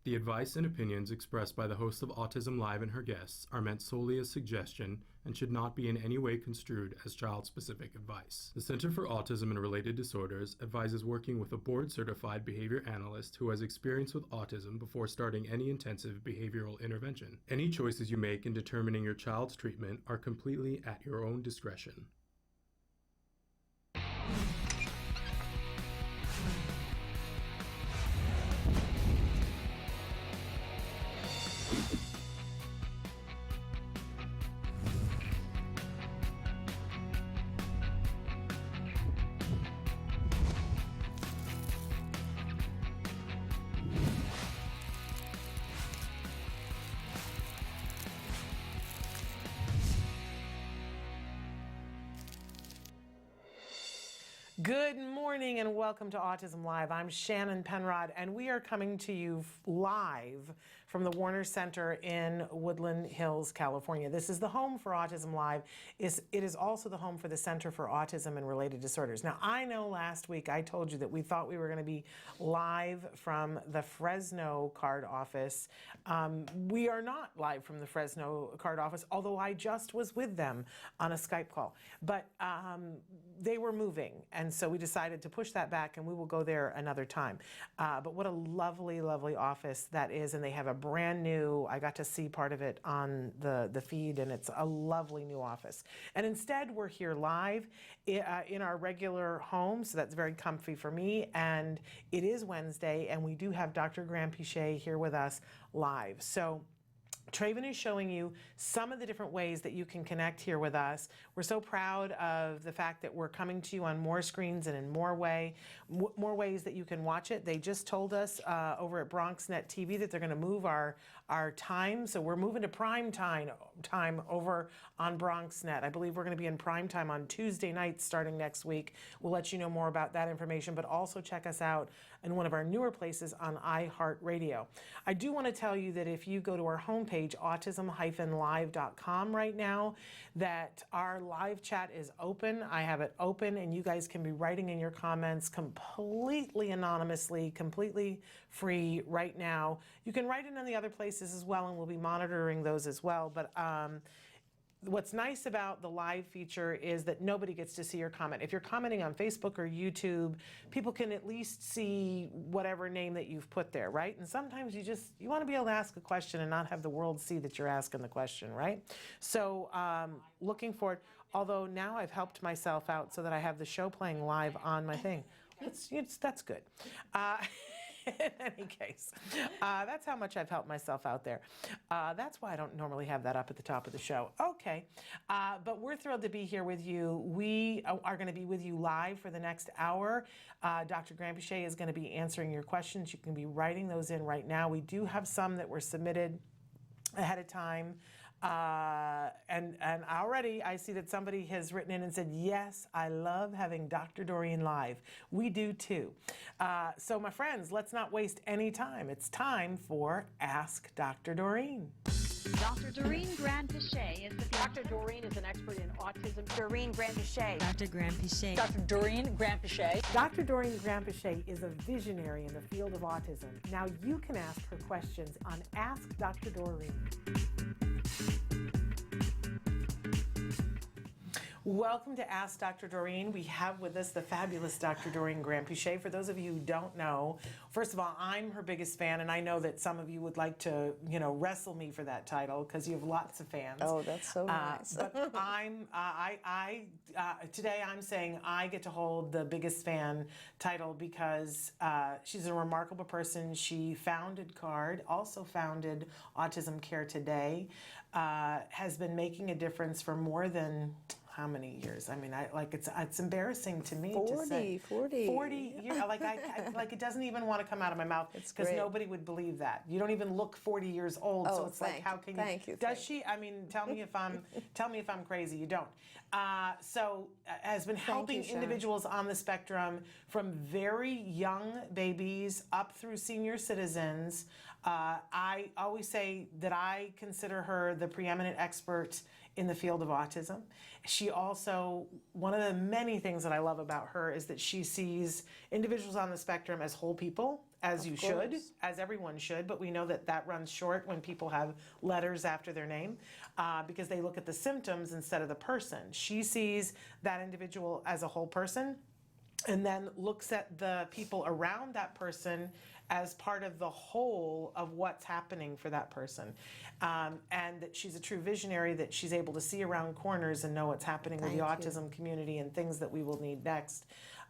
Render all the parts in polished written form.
The advice and opinions expressed by the host of Autism Live and her guests are meant solely as suggestion and should not be in any way construed as child-specific advice. The Center for Autism and Related Disorders advises working with a board-certified behavior analyst who has experience with autism before starting any intensive behavioral intervention. Any choices you make in determining your child's treatment are completely at your own discretion. Good morning and welcome to Autism Live. I'm Shannon Penrod and we are coming to you live from the Warner Center in Woodland Hills, California. This is the home for Autism Live. It is also the home for the Center for Autism and Related Disorders. Now, I know last week I told you that we thought we were going to be live from the Fresno card office. We are not live from the Fresno card office, although I just was with them on a Skype call. But they were moving, and so we decided to push that back, and we will go there another time. But what a lovely, lovely office that is, and they have a brand new, I got to see part of it on the feed, and it's a lovely new office. And instead, we're here live in our regular home, so that's very comfy for me, and it is Wednesday, and we do have Dr. Graham Pichet here with us live. So Traven is showing you some of the different ways that you can connect here with us. We're so proud of the fact that we're coming to you on more screens and in more ways that you can watch it. They just told us over at BronxNet TV that they're going to move our time. So we're moving to prime time over on BronxNet. I believe we're going to be in prime time on Tuesday nights starting next week. We'll let you know more about that information, but also check us out in one of our newer places on iHeartRadio. I do want to tell you that if you go to our homepage, autism-live.com right now, that our live chat is open. I have it open, and you guys can be writing in your comments completely anonymously, completely free right now. You can write it in the other places as well, and we'll be monitoring those as well. But what's nice about the live feature is that nobody gets to see your comment. If you're commenting on Facebook or YouTube, people can at least see whatever name that you've put there, right? And sometimes you want to be able to ask a question and not have the world see that you're asking the question, right? So looking forward, although now I've helped myself out so that I have the show playing live on my thing. That's good. In any case, that's how much I've helped myself out there. That's why I don't normally have that up at the top of the show. Okay, but we're thrilled to be here with you. We are going to be with you live for the next hour. Dr. Graham Pichet is going to be answering your questions. You can be writing those in right now. We do have some that were submitted ahead of time. And already I see that somebody has written in and said, yes, I love having Dr. Doreen live. We do too. So my friends, let's not waste any time. It's time for Ask Dr. Doreen. Dr. Doreen Grand-Pichet is the Dr. Doreen is an expert in autism. Doreen Grand-Pichet. Dr. Grand-Pichet. Dr. Doreen Grand-Pichet. Dr. Doreen Grand-Pichet is a visionary in the field of autism. Now you can ask her questions on Ask Dr. Doreen. Welcome to Ask Dr. Doreen. We have with us the fabulous Dr. Doreen Grand-Pichet. For those of you who don't know, first of all, I'm her biggest fan, and I know that some of you would like to, wrestle me for that title because you have lots of fans. Oh, that's so nice. But today I'm saying I get to hold the biggest fan title because she's a remarkable person. She founded CARD, also founded Autism Care Today, has been making a difference for more than how many years? I mean, it's embarrassing to me to say 40 years. Like it doesn't even want to come out of my mouth because nobody would believe that. You don't even look 40 years old, so it's like, how can you? Thank you. Does she? I mean, tell me if I'm crazy. You don't. So has been helping individuals on the spectrum from very young babies up through senior citizens. I always say that I consider her the preeminent expert in the field of autism. She also, one of the many things that I love about her is that she sees individuals on the spectrum as whole people, as you should, as everyone should, but we know that that runs short when people have letters after their name because they look at the symptoms instead of the person. She sees that individual as a whole person and then looks at the people around that person as part of the whole of what's happening for that person. And that she's a true visionary, that she's able to see around corners and know what's happening with the autism community and things that we will need next.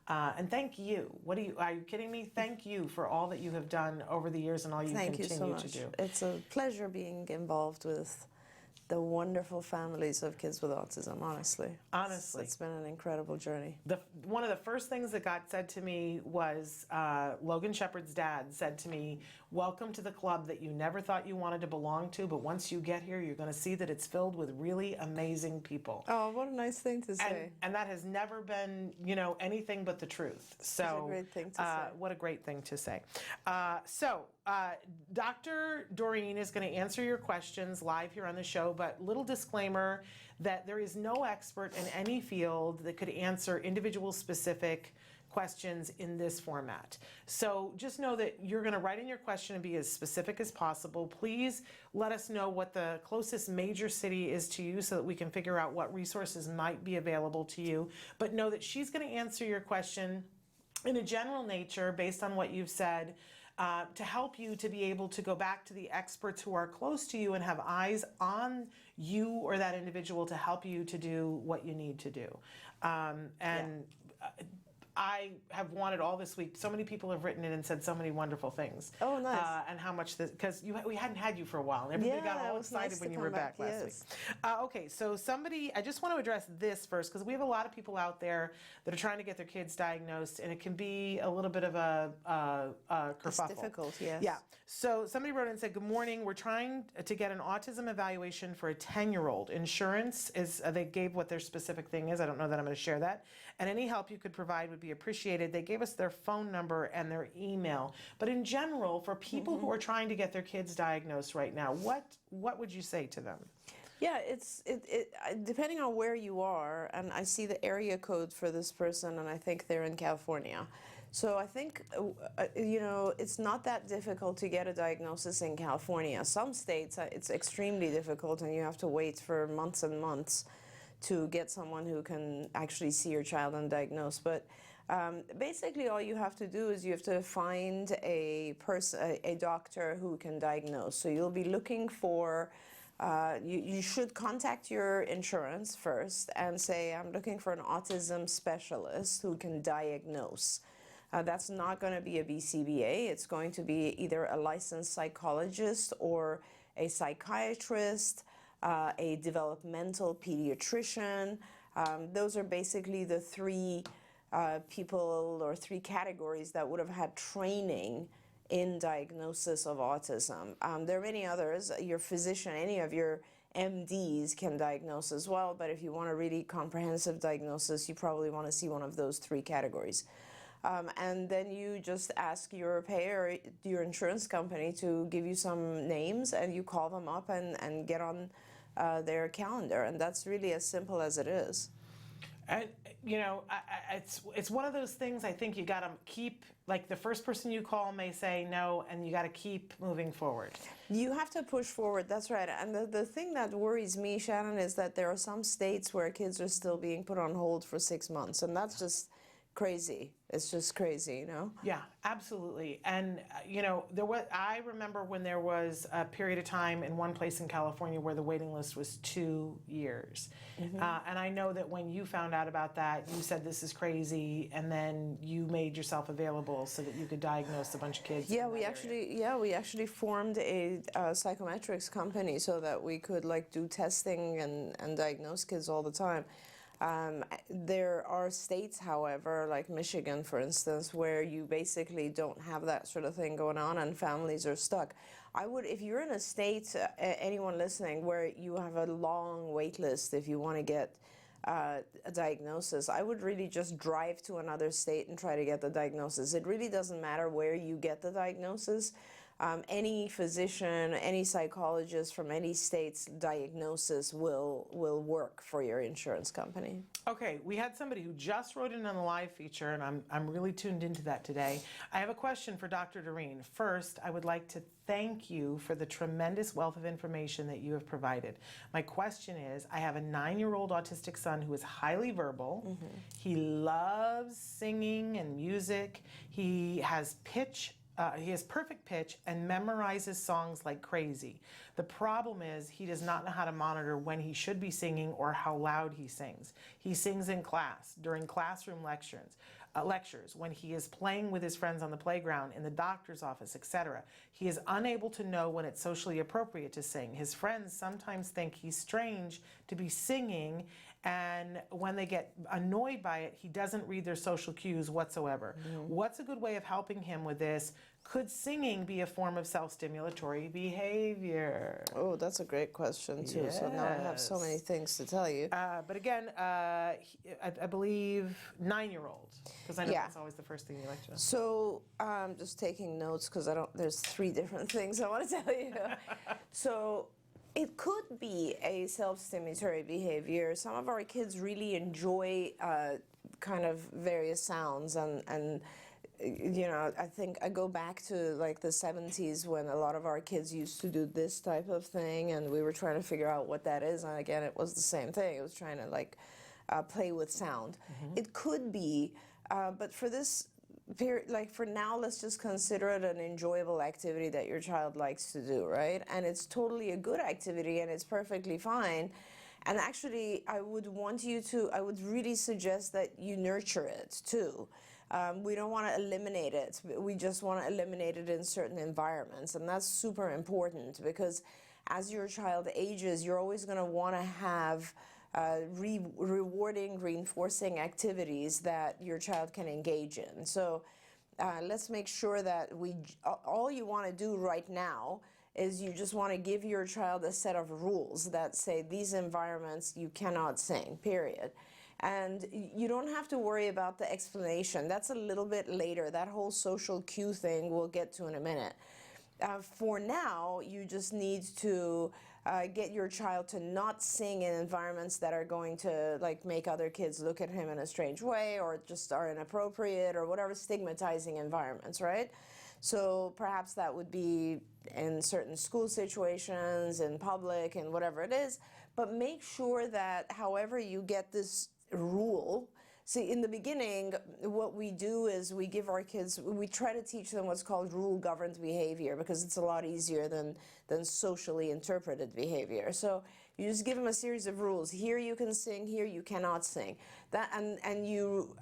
And thank you. Are you kidding me? Thank you for all that you have done over the years and all you continue to do. It's a pleasure being involved with the wonderful families of kids with autism, honestly. Honestly. It's been an incredible journey. One of the first things that got said to me was Logan Shepard's dad said to me, welcome to the club that you never thought you wanted to belong to, but once you get here, you're going to see that it's filled with really amazing people. Oh, what a nice thing to say. And that has never been, anything but the truth. So, It's a great thing to say. What a great thing to say. Dr. Doreen is going to answer your questions live here on the show, but little disclaimer that there is no expert in any field that could answer individual specific questions in this format. So just know that you're going to write in your question and be as specific as possible. Please let us know what the closest major city is to you so that we can figure out what resources might be available to you. But know that she's going to answer your question in a general nature based on what you've said, to help you to be able to go back to the experts who are close to you and have eyes on you or that individual to help you to do what you need to do. I have wanted all this week. So many people have written in and said so many wonderful things. Oh, nice. And how much this, because we hadn't had you for a while. And everybody got all excited when you were back last week. Okay, so I just want to address this first, because we have a lot of people out there that are trying to get their kids diagnosed, and it can be a little bit of a kerfuffle. It's difficult, yes. Yeah. So somebody wrote in and said, good morning, we're trying to get an autism evaluation for a 10-year-old. Insurance is, they gave what their specific thing is. I don't know that I'm going to share that. And any help you could provide would be appreciated. They gave us their phone number and their email. But in general, for people who are trying to get their kids diagnosed right now, what would you say to them? Yeah, it's depending on where you are, and I see the area code for this person, and I think they're in California. So I think, it's not that difficult to get a diagnosis in California. Some states, it's extremely difficult, and you have to wait for months and months to get someone who can actually see your child and diagnose. But basically all you have to do is you have to find a doctor who can diagnose. So you'll be looking for, you should contact your insurance first and say, I'm looking for an autism specialist who can diagnose. That's not going to be a BCBA. It's going to be either a licensed psychologist or a psychiatrist, a developmental pediatrician. Those are basically the three people or three categories that would have had training in diagnosis of autism. There are many others. Your physician, any of your MDs can diagnose as well, but if you want a really comprehensive diagnosis, you probably want to see one of those three categories. And then you just ask your payer, your insurance company, to give you some names, and you call them up and get on their calendar. And that's really as simple as it is. And, it's one of those things I think you got to keep, like the first person you call may say no, and you got to keep moving forward. You have to push forward, that's right. And the thing that worries me, Shannon, is that there are some states where kids are still being put on hold for 6 months, and that's just crazy. It's just crazy, Yeah, absolutely. And, I remember when there was a period of time in one place in California where the waiting list was 2 years. And I know that when you found out about that, you said this is crazy, and then you made yourself available so that you could diagnose a bunch of kids. Yeah, we actually formed a psychometrics company so that we could do testing and diagnose kids all the time. There are states, however, like Michigan, for instance, where you basically don't have that sort of thing going on and families are stuck. If you're in a state, anyone listening, where you have a long wait list if you want to get a diagnosis, I would really just drive to another state and try to get the diagnosis. It really doesn't matter where you get the diagnosis. any physician, any psychologist from any state's diagnosis will work for your insurance company. Okay, we had somebody who just wrote in on the live feature, and I'm really tuned into that today. I have a question for Dr. Doreen. First, I would like to thank you for the tremendous wealth of information that you have provided. My question is, I have a 9-year-old autistic son who is highly verbal. He loves singing and music. He has perfect pitch and memorizes songs like crazy. The problem is he does not know how to monitor when he should be singing or how loud he sings. He sings in class, during classroom lectures, when he is playing with his friends on the playground, in the doctor's office, etc. He is unable to know when it's socially appropriate to sing. His friends sometimes think he's strange to be singing, and when they get annoyed by it, he doesn't read their social cues whatsoever. What's a good way of helping him with this? Could singing be a form of self-stimulatory behavior? Oh, that's a great question too. So now I have so many things to tell you. But again, I believe 9-year-old, because I know Yeah. that's always the first thing you like to know. So I'm just taking notes because there's 3 different things I want to tell you. So it could be a self-stimulatory behavior. Some of our kids really enjoy kind of various sounds, and you know, I think I go back to like the 70s when a lot of our kids used to do this type of thing, and we were trying to figure out what that is. And again, it was the same thing. It was trying to like play with sound. It could be, but for this period, like for now, let's just consider it an enjoyable activity that your child likes to do, right? And it's totally a good activity, and it's perfectly fine. And actually, I would really suggest that you nurture it too. We don't want to eliminate it. We just want to eliminate it in certain environments. And that's super important, because as your child ages, you're always going to want to have rewarding, reinforcing activities that your child can engage in. So let's make sure that all you want to do right now is you just want to give your child a set of rules that say these environments you cannot sing, period. And you don't have to worry about the explanation. That's a little bit later. That whole social cue thing we'll get to in a minute. For now, you just need to get your child to not sing in environments that are going to like make other kids look at him in a strange way, or just are inappropriate, or whatever, stigmatizing environments, right? So perhaps that would be in certain school situations, in public, and whatever it is. But make sure that however you get this rule, see, in the beginning, what we do is we give our kids, we try to teach them what's called rule-governed behavior, because it's a lot easier than socially interpreted behavior. So you just give them a series of rules. Here you can sing, here you cannot sing. That, and you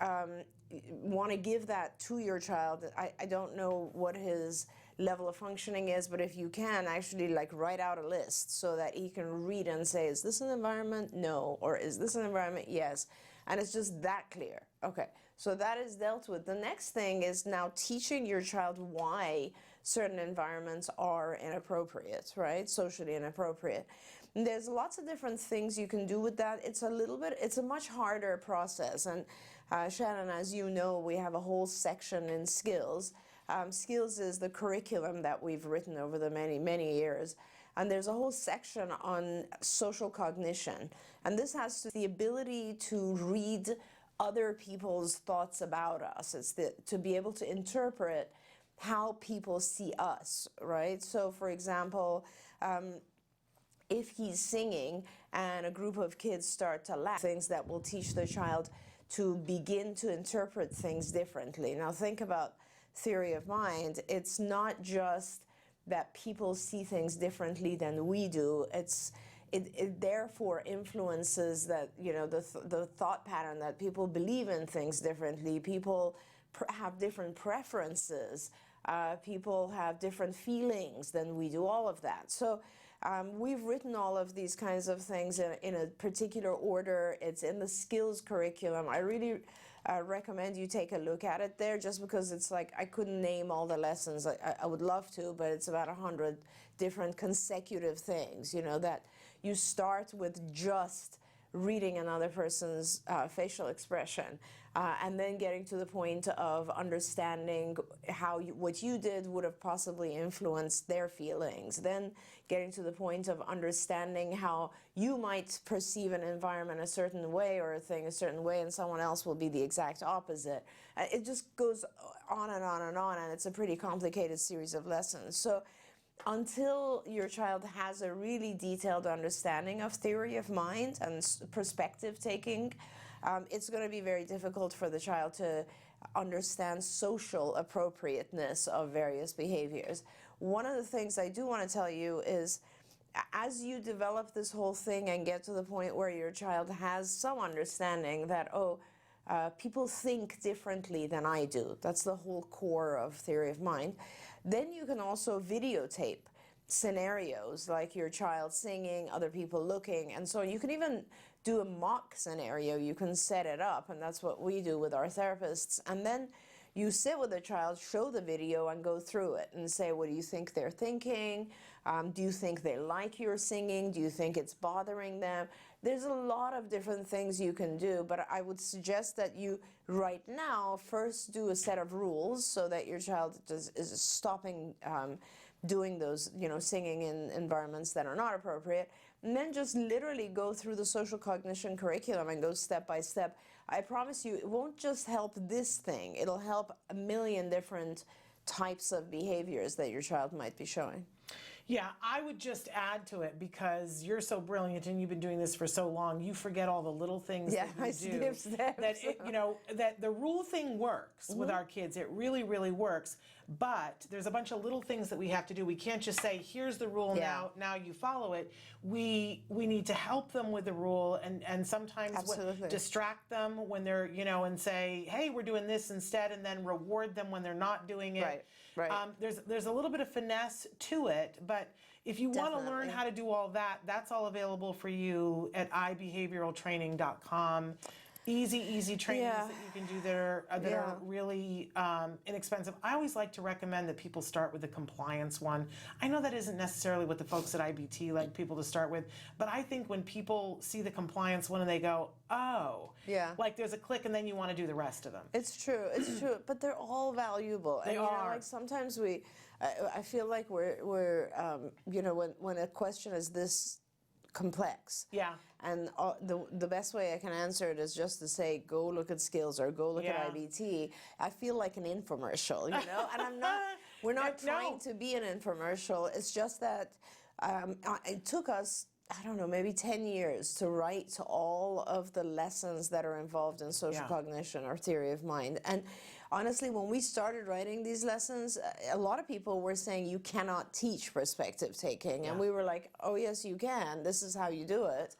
want to give that to your child. I don't know what his level of functioning is, but if you can actually like write out a list so that he can read and say, is this an environment? No. Or is this an environment? Yes. And it's just that clear. Okay, so that is dealt with. The next thing is now teaching your child why certain environments are inappropriate, right? Socially inappropriate. And there's lots of different things you can do with that. It's a much harder process. And Shannon, as you know, we have a whole section in skills. Skills is the curriculum that we've written over the many, many years. And there's a whole section on social cognition. And this has to do with the ability to read other people's thoughts about us. It's to be able to interpret how people see us, right? So, for example, if he's singing and a group of kids start to laugh, things that will teach the child to begin to interpret things differently. Now, think about theory of mind. It's not just that people see things differently than we do. It therefore influences that, you know, the thought pattern that people believe in things differently. People have different preferences. People have different feelings than we do, all of that. So we've written all of these kinds of things in a particular order. It's in the skills curriculum. I really recommend you take a look at it there, just because it's like I couldn't name all the lessons. I would love to, but it's about 100 different consecutive things, you know, that you start with just reading another person's facial expression. and then getting to the point of understanding how what you did would have possibly influenced their feelings, then getting to the point of understanding how you might perceive an environment a certain way or a thing a certain way, and someone else will be the exact opposite. It just goes on and on and on, and it's a pretty complicated series of lessons. So until your child has a really detailed understanding of theory of mind and perspective taking, it's going to be very difficult for the child to understand social appropriateness of various behaviors. One of the things I do want to tell you is, as you develop this whole thing and get to the point where your child has some understanding that, people think differently than I do, that's the whole core of theory of mind, then you can also videotape scenarios like your child singing, other people looking, and so on. You can even do a mock scenario. You can set it up, and that's what we do with our therapists. And then you sit with the child, show the video, and go through it and say, what do you think they're thinking? Do you think they like your singing? Do you think it's bothering them? There's a lot of different things you can do, but I would suggest that you, right now, first do a set of rules so that your child is stopping doing those, singing in environments that are not appropriate, and then just literally go through the social cognition curriculum and go step by step. I promise you, it won't just help this thing, it'll help a million different types of behaviors that your child might be showing. Yeah, I would just add to it, because you're so brilliant and you've been doing this for so long, you forget all the little things that you do. Skip steps. That that the rule thing works with our kids. It really, really works. But there's a bunch of little things that we have to do. We can't just say, here's the rule, now you follow it. We need to help them with the rule, and sometimes distract them when they're, and say, hey, we're doing this instead, and then reward them when they're not doing it. Right. There's a little bit of finesse to it, but if you want to learn how to do all that, that's all available for you at ibehavioraltraining.com. Easy trainings that you can do that are really inexpensive. I always like to recommend that people start with the compliance one. I know that isn't necessarily what the folks at IBT like people to start with, but I think when people see the compliance one and they go, like there's a click, and then you want to do the rest of them. It's true, but they're all valuable. They are. Like sometimes I feel like we're when a question is this complex. Yeah. And the best way I can answer it is just to say, go look at skills or go look at IBT. I feel like an infomercial, and we're not trying to be an infomercial. It's just that it took us, I don't know, maybe 10 years to write all of the lessons that are involved in social cognition or theory of mind. And honestly, when we started writing these lessons, a lot of people were saying you cannot teach perspective taking. And we were like, oh yes, you can. This is how you do it.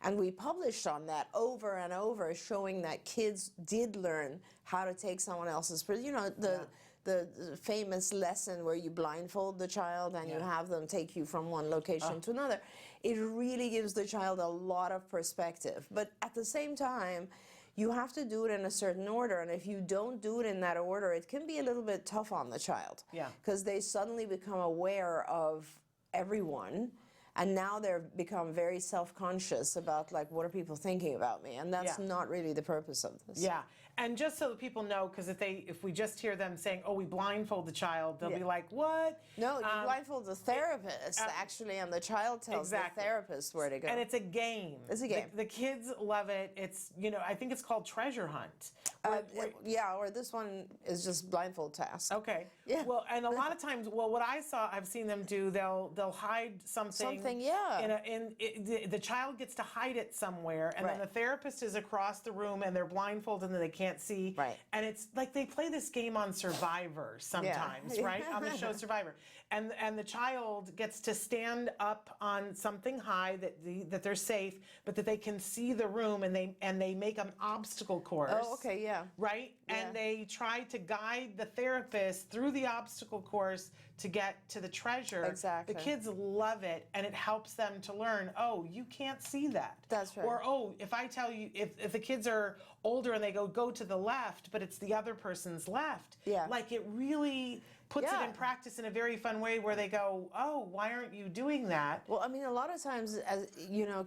And we published on that over and over, showing that kids did learn how to take someone else's, the famous lesson where you blindfold the child and you have them take you from one location to another. It really gives the child a lot of perspective. But at the same time, you have to do it in a certain order, and if you don't do it in that order, it can be a little bit tough on the child. Because they suddenly become aware of everyone, and now they're become very self-conscious about, like, what are people thinking about me? And that's not really the purpose of this. Yeah, and just so that people know, because if we just hear them saying, oh, we blindfold the child, they'll be like, what? No, you blindfold the therapist, actually, and the child tells the therapist where to go. And it's a game. It's a game. The kids love it. It's, I think it's called Treasure Hunt. Or this one is just blindfold task. Okay. Yeah. Well, and a lot of times, what I've seen them do, they'll hide something. The child gets to hide it somewhere, and then the therapist is across the room, and they're blindfolded, and they can't see. Right. And it's like they play this game on Survivor sometimes, right? On the show Survivor. And the child gets to stand up on something high that they're safe, but that they can see the room, and they make an obstacle course. Oh, okay, yeah. Right? Yeah. And they try to guide the therapist through the obstacle course to get to the treasure. Exactly. The kids love it, and it helps them to learn, oh, you can't see that. That's right. Or, oh, if I tell you, if the kids are older and they go to the left, but it's the other person's left. Yeah. Like, it really puts it in practice in a very fun way where they go, oh, why aren't you doing that? Well, I mean, a lot of times, as you know,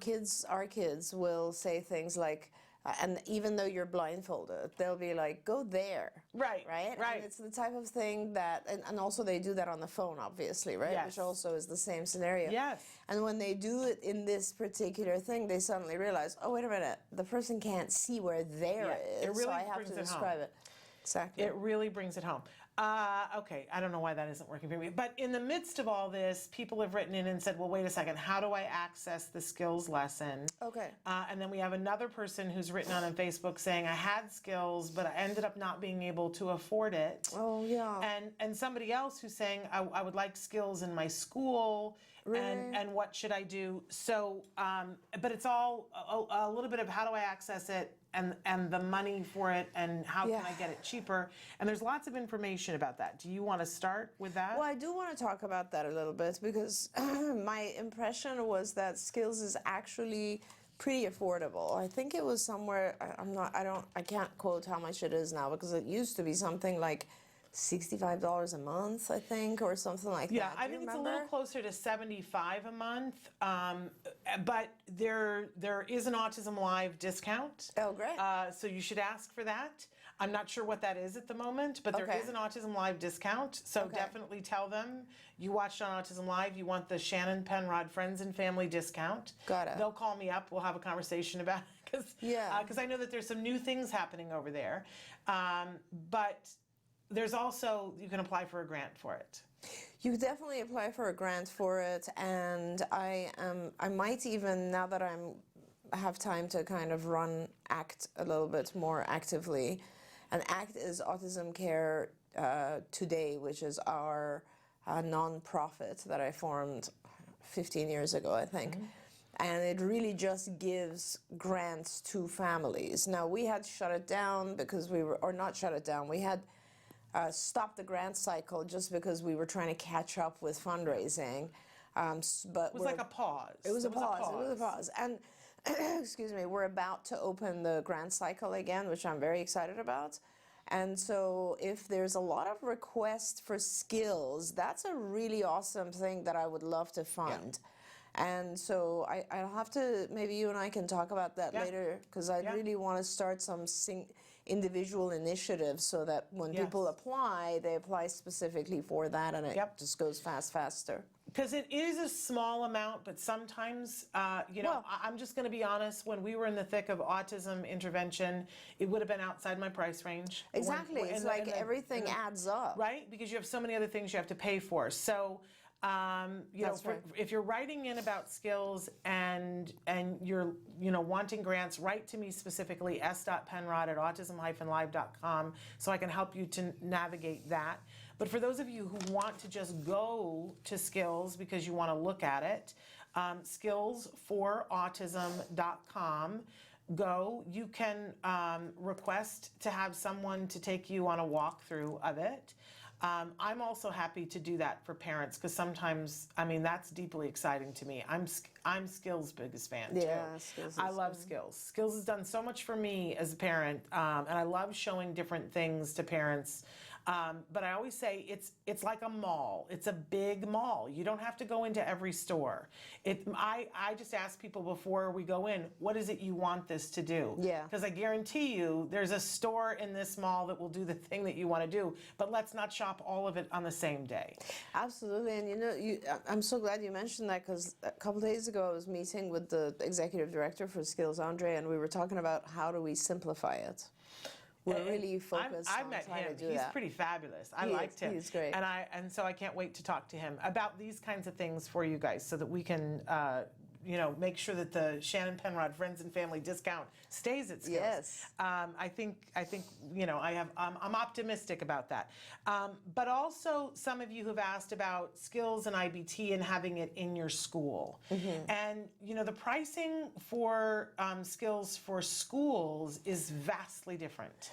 our kids will say things like, And even though you're blindfolded, they'll be like, go there. Right, Right? right. And it's the type of thing that, and also they do that on the phone, obviously, right? Yes. Which also is the same scenario. Yes. And when they do it in this particular thing, they suddenly realize, oh, wait a minute, the person can't see where there Yeah, is, it really so I have brings to it home. describe it. Exactly. It really brings it home. Okay, I don't know why that isn't working for me. But in the midst of all this, people have written in and said, well, wait a second, how do I access the skills lesson? Okay. And then we have another person who's written on Facebook saying, I had skills, but I ended up not being able to afford it. Oh, yeah. And somebody else who's saying, I would like skills in my school, and what should I do? So, but it's all a little bit of how do I access it, and the money for it, and how can I get it cheaper? And there's lots of information about that. Do you want to start with that? Well, I do want to talk about that a little bit because my impression was that skills is actually pretty affordable. I think it was somewhere, I can't quote how much it is now because it used to be something like $65 a month, I think, or something like Yeah, that. I think it's a little closer to $75 a month, but there is an autism-live discount. Oh, great. So you should ask for that. I'm not sure what that is at the moment, but there Okay. is an autism-live discount. So Okay. definitely tell them you watched on Autism Live. You want the Shannon Penrod Friends and Family discount. Got it. They'll call me up. We'll have a conversation about it because I know that there's some new things happening over there. But there's also, you can apply for a grant for it. You definitely apply for a grant for it, and I might even, now that I have time to kind of run ACT a little bit more actively, and ACT is Autism Care Today, which is our non-profit that I formed 15 years ago, I think. And it really just gives grants to families. Now, we had shut it down because we were, or not shut it down, we had stopped the grant cycle just because we were trying to catch up with fundraising. But It was like a pause. It was a pause. And excuse me, we're about to open the grant cycle again, which I'm very excited about. And so if there's a lot of requests for skills, that's a really awesome thing that I would love to fund. And so I'll have to, maybe you and I can talk about that later, because I really want to start some individual initiatives so that when people apply, they apply specifically for that, and it just goes faster. Because it is a small amount, but sometimes, I'm just going to be honest, when we were in the thick of autism intervention, it would have been outside my price range. Exactly. It's like everything adds up. Right? Because you have so many other things you have to pay for. So, if you're writing in about skills and you're wanting grants, write to me specifically, s.penrod@autism-live.com, so I can help you to navigate that. But for those of you who want to just go to skills because you want to look at it, skillsforautism.com. You can request to have someone to take you on a walkthrough of it. I'm also happy to do that for parents because sometimes, that's deeply exciting to me. I'm Skills' biggest fan too. Skills. I love Skills. Skills has done so much for me as a parent, and I love showing different things to parents. But I always say it's like a mall. It's a big mall. You don't have to go into every store. I just ask people before we go in, what is it you want this to do? Yeah. Because I guarantee you there's a store in this mall that will do the thing that you want to do, but let's not shop all of it on the same day. Absolutely, and I'm so glad you mentioned that because a couple days ago I was meeting with the executive director for Skills, Andre, and we were talking about how do we simplify it. We're really focused on trying to do that. He's pretty fabulous. I liked him. He's great. And so I can't wait to talk to him about these kinds of things for you guys so that we can make sure that the Shannon Penrod Friends and Family discount stays at Skills. Yes. I think I'm optimistic about that. But also some of you have asked about Skills and IBT and having it in your school. Mm-hmm. And the pricing for Skills for schools is vastly different.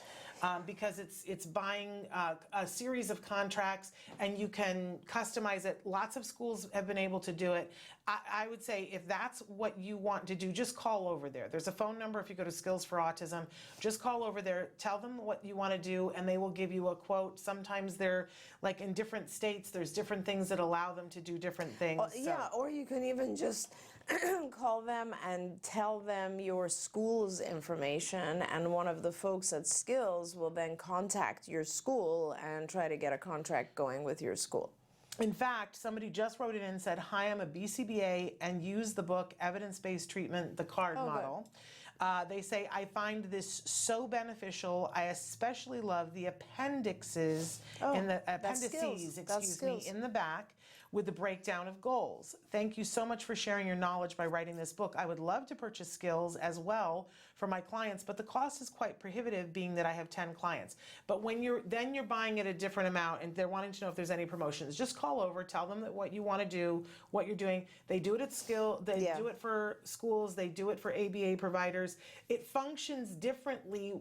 Because it's buying a series of contracts and you can customize it. Lots of schools have been able to do it. I would say if that's what you want to do, just call over there. There's a phone number if you go to Skills for Autism. Just call over there, tell them what you want to do, and they will give you a quote. Sometimes they're like in different states, there's different things that allow them to do different things. Or you can even just call them and tell them your school's information, and one of the folks at Skills will then contact your school and try to get a contract going with your school. In fact, somebody just wrote it in and said, "Hi, I'm a BCBA and use the book Evidence-Based Treatment, the CARD Oh, good. model." They say, "I find this so beneficial. I especially love the appendixes in the that's Skills. appendices, That's excuse me, Skills. in the back with the breakdown of goals. Thank you so much for sharing your knowledge by writing this book. I would love to purchase Skills as well for my clients, but the cost is quite prohibitive being that I have 10 clients." But when you're buying it a different amount and they're wanting to know if there's any promotions, just call over, tell them that what you want to do, what you're doing. They do it at they do it for schools, they do it for ABA providers. It functions differently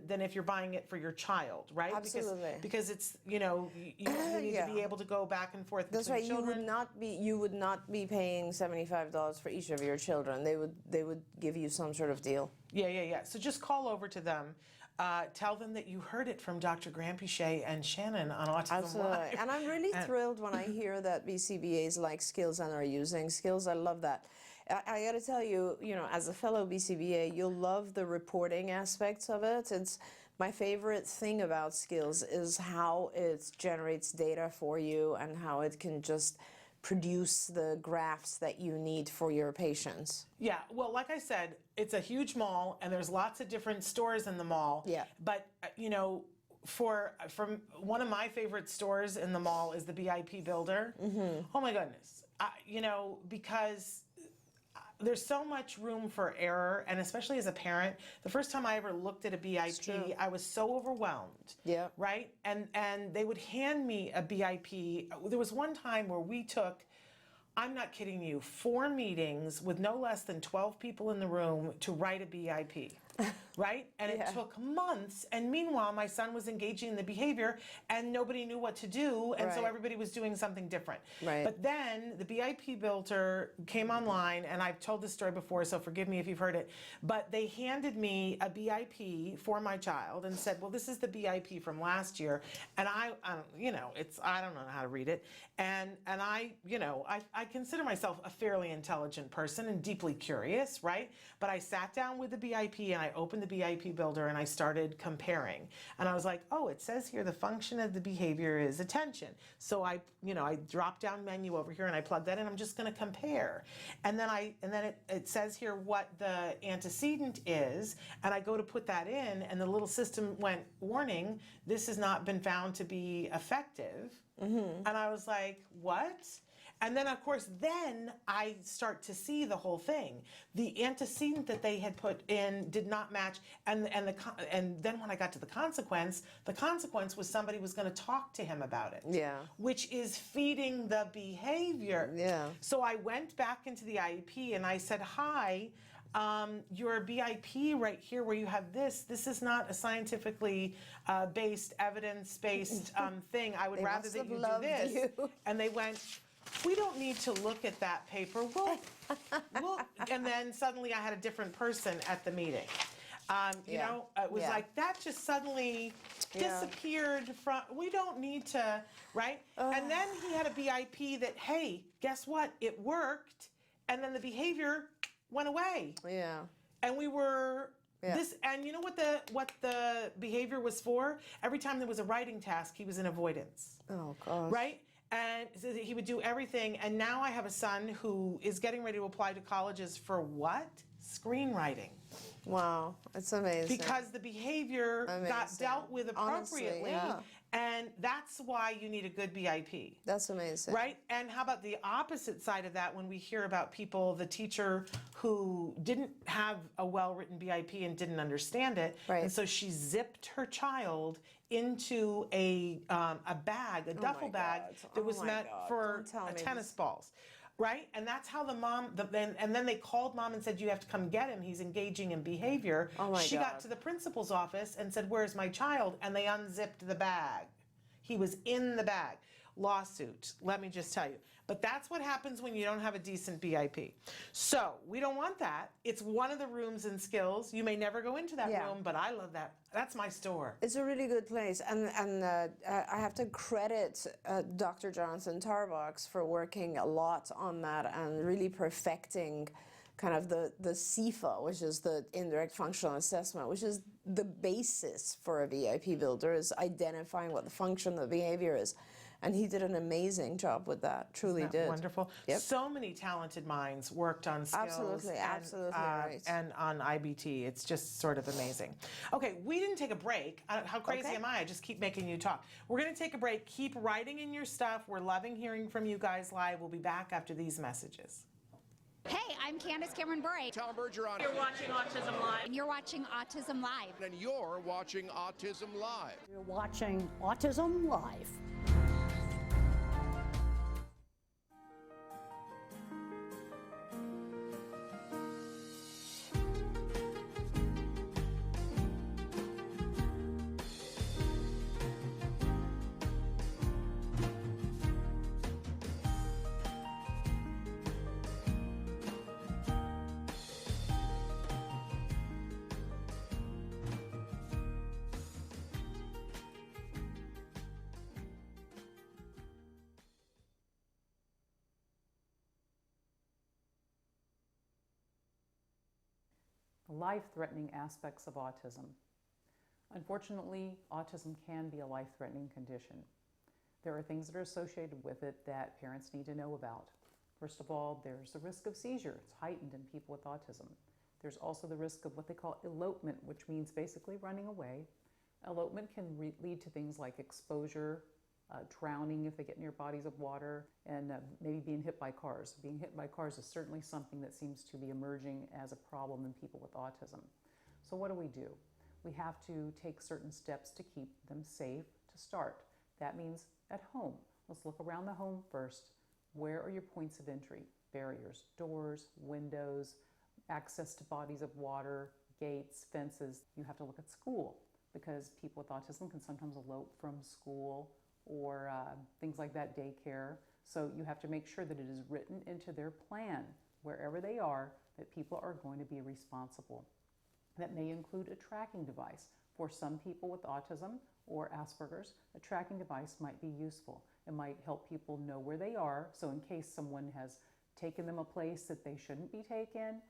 than if you're buying it for your child, right? Absolutely. Because it's, you need to be able to go back and forth That's between right. children. You would not be paying $75 for each of your children. They would give you some sort of deal. Yeah. So just call over to them. Tell them that you heard it from Dr. Grant-Pichet and Shannon on Autism Absolutely. Live. And I'm really thrilled when I hear that BCBAs like Skills and are using Skills. I love that. I got to tell you, as a fellow BCBA, you'll love the reporting aspects of it. It's my favorite thing about Skills is how it generates data for you and how it can just produce the graphs that you need for your patients. Yeah, well, like I said, it's a huge mall, and there's lots of different stores in the mall. Yeah. But from one of my favorite stores in the mall is the BIP Builder. Mm-hmm. Oh my goodness, because there's so much room for error, and especially as a parent, the first time I ever looked at a BIP, I was so overwhelmed. Yeah. Right? And they would hand me a BIP. There was one time where we took, I'm not kidding you, 4 meetings with no less than 12 people in the room to write a BIP. Right? And it took months. And meanwhile, my son was engaging in the behavior and nobody knew what to do. And so Right. everybody was doing something different. Right. But then the BIP Builder came online, and I've told this story before, so forgive me if you've heard it. But they handed me a BIP for my child and said, well, this is the BIP from last year. And I don't know how to read it. And I consider myself a fairly intelligent person and deeply curious, right? But I sat down with the BIP and I opened the BIP Builder and I started comparing. And I was like, oh, it says here the function of the behavior is attention. So I drop down menu over here and I plug that in. I'm just going to compare. And then it says here what the antecedent is, and I go to put that in, and the little system went, warning, this has not been found to be effective. Mm-hmm. And I was like, what? And then, of course, then I start to see the whole thing. The antecedent that they had put in did not match, and then when I got to the consequence was somebody was going to talk to him about it. Yeah. Which is feeding the behavior. Yeah. So I went back into the IEP and I said, hi, your BIP right here where you have this is not a scientifically based, evidence-based thing. I would rather must that have you do loved this. you. And they went, we don't need to look at that paper. We'll and then suddenly I had a different person at the meeting. It was like that just suddenly disappeared from, we don't need to, right? And then he had a BIP that, hey, guess what? It worked. And then the behavior went away. Yeah. And we were this, and you know what the behavior was for? Every time there was a writing task, he was in avoidance. Oh, gosh. Right? And so he would do everything. And now I have a son who is getting ready to apply to colleges for what? Screenwriting. Wow. It's amazing. Because the behavior got dealt with appropriately. Honestly, and that's why you need a good BIP. That's amazing. Right? And how about the opposite side of that when we hear about people, the teacher who didn't have a well-written BIP and didn't understand it. Right. And so she zipped her child into a bag, a duffel bag that was meant for tennis balls. Right? And that's how the mom, and then they called mom and said, you have to come get him. He's engaging in behavior. Oh my she God. got to the principal's office and said, where's my child? And they unzipped the bag. He was in the bag. Lawsuit, let me just tell you. But that's what happens when you don't have a decent BIP. So we don't want that. It's one of the rooms in Skills. You may never go into that Yeah. room, but I love that. That's my store. It's a really good place, and I have to credit Dr. Jonathan Tarbox for working a lot on that and really perfecting kind of the CFA, which is the indirect functional assessment, which is the basis for a VIP builder, is identifying what the function, the behavior is. And he did an amazing job with that, truly Isn't that did. wonderful. Yep. So many talented minds worked on Skills Absolutely right. and on IBT. It's just sort of amazing. Okay, we didn't take a break. How crazy Okay. am I? I just keep making you talk. We're going to take a break. Keep writing in your stuff. We're loving hearing from you guys live. We'll be back after these messages. Hey, I'm Candace Cameron Bray, Tom Bergeron. You're watching Autism Live. and you're watching Autism Live. And you're watching Autism Live. You're watching Autism Live. Life-threatening aspects of autism. Unfortunately, autism can be a life-threatening condition. There are things that are associated with it that parents need to know about. First of all, there's the risk of seizure. It's heightened in people with autism. There's also the risk of what they call elopement, which means basically running away. Elopement can lead to things like exposure, drowning if they get near bodies of water, and maybe being hit by cars. Being hit by cars is certainly something that seems to be emerging as a problem in people with autism. So what do? We have to take certain steps to keep them safe to start. That means at home. Let's look around the home first. Where are your points of entry? Barriers, doors, windows, access to bodies of water, gates, fences. You have to look at school, because people with autism can sometimes elope from school or things like that, daycare. So you have to make sure that it is written into their plan, wherever they are, that people are going to be responsible. That may include a tracking device. For some people with autism or Asperger's, a tracking device might be useful. It might help people know where they are, so in case someone has taken them a place that they shouldn't be taken,